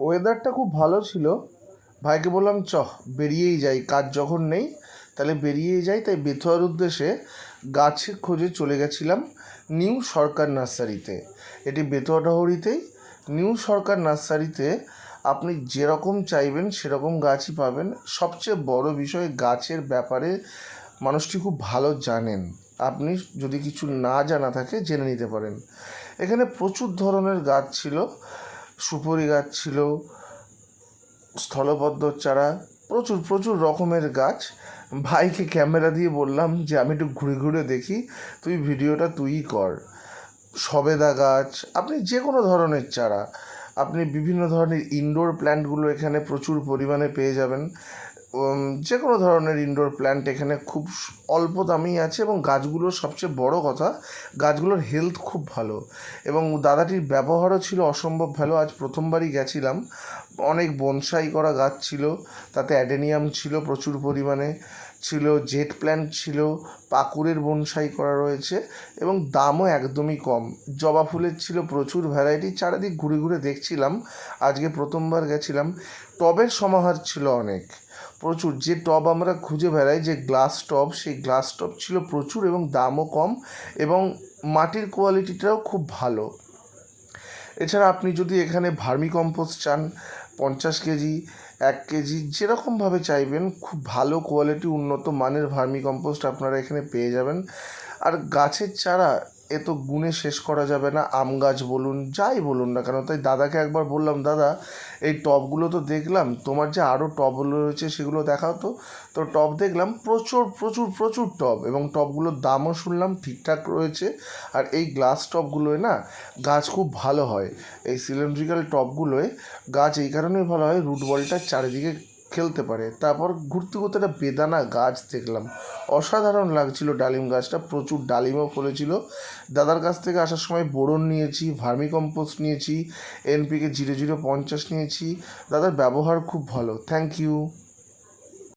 ওয়েদারটা খুব ভালো ছিল। ভাইকে বললাম বেরিয়েই যাই, কাজ যখন নেই তাহলে বেরিয়েই যাই। তাই বেথুয়ার উদ্দেশ্যে গাছের খোঁজে চলে গেছিলাম নিউ সরকার নার্সারিতে। এটি বেথুয়া ডহরিতেই। নিউ সরকার নার্সারিতে আপনি যেরকম চাইবেন সেরকম গাছই পাবেন। সবচেয়ে বড় বিষয়, গাছের ব্যাপারে মানুষটি খুব ভালো জানেন। আপনি যদি কিছু না জানা থাকে জেনে নিতে পারেন। এখানে প্রচুর ধরনের গাছ ছিল, সুপারি গাছ ছিল, স্থলপদ্ম চারা, প্রচুর প্রচুর রকমের গাছ। ভাইকে ক্যামেরা দিয়ে বললাম যে আমি একটু ঘুরে ঘুরে দেখি, তুই ভিডিওটা তুইই কর। সবেদা গাছ, আপনি যে কোনো ধরনের চারা, আপনি বিভিন্ন ধরনের ইনডোর প্ল্যান্টগুলো এখানে প্রচুর পরিমাণে পেয়ে যাবেন। যে কোনো ধরনের ইনডোর প্ল্যান্ট এখানে খুব অল্প দামেই আছে, এবং গাছগুলোর সবচেয়ে বড় কথা, গাছগুলোর হেলথ খুব ভালো, এবং দাদাটির ব্যবহারও ছিল অসম্ভব ভালো। আজ প্রথমবারই গেছিলাম। অনেক বনসাই করা গাছ ছিল, তাতে অ্যাডেনিয়াম ছিল প্রচুর পরিমাণে, ছিল জেট প্ল্যান্ট ছিল, পাকুড়ের বনসাই করা রয়েছে, এবং দামও একদমই কম। জবা ফুলের ছিল প্রচুর ভ্যারাইটি। চারিদিক ঘুরে ঘুরে দেখছিলাম, আজকে প্রথমবার গেছিলাম। টবের সমাহার ছিল অনেক, প্রচুর। যে টব আমরা খুঁজে বেড়াই, যে গ্লাস টব, সেই গ্লাস টব ছিল প্রচুর, এবং দামও কম, এবং মাটির কোয়ালিটিটাও খুব ভালো। এছাড়া আপনি যদি এখানে ভার্মি কম্পোস্ট চান, 50 কেজি, 1 কেজি, যেরকমভাবে চাইবেন, খুব ভালো কোয়ালিটি, উন্নত মানের ভার্মি কম্পোস্ট আপনারা এখানে পেয়ে যাবেন। আর গাছের চারা এ তো গুণে শেষ করা যাবে না। আম গাছ বলুন, যাই বলুন না কেন। তাই দাদাকে একবার বললাম, দাদা এই টবগুলো তো দেখলাম, তোমার যে আরও টবগুলো রয়েছে সেগুলো দেখাও তো। তো টব দেখলাম প্রচুর প্রচুর প্রচুর টব, এবং টবগুলোর দামও শুনলাম ঠিকঠাক রয়েছে। আর এই গ্লাস টবগুলোয় না গাছ খুব ভালো হয়। এই সিলিন্ড্রিক্যাল টবগুলোয় গাছ এই কারণেই ভালো হয়, রুট বলটার চারিদিকে খেলতে পারে। তারপর ঘুরতে ঘুরতে একটা বেদানা গাছ দেখলাম, অসাধারণ লাগছিল। ডালিম গাছটা প্রচুর ডালিমও ফলেছিল। দাদার কাছ থেকে আসার সময় বোরন নিয়েছি, ভার্মি কম্পোস্ট নিয়েছি, NPK 0050 নিয়েছি। দাদার ব্যবহার খুব ভালো। Thank you.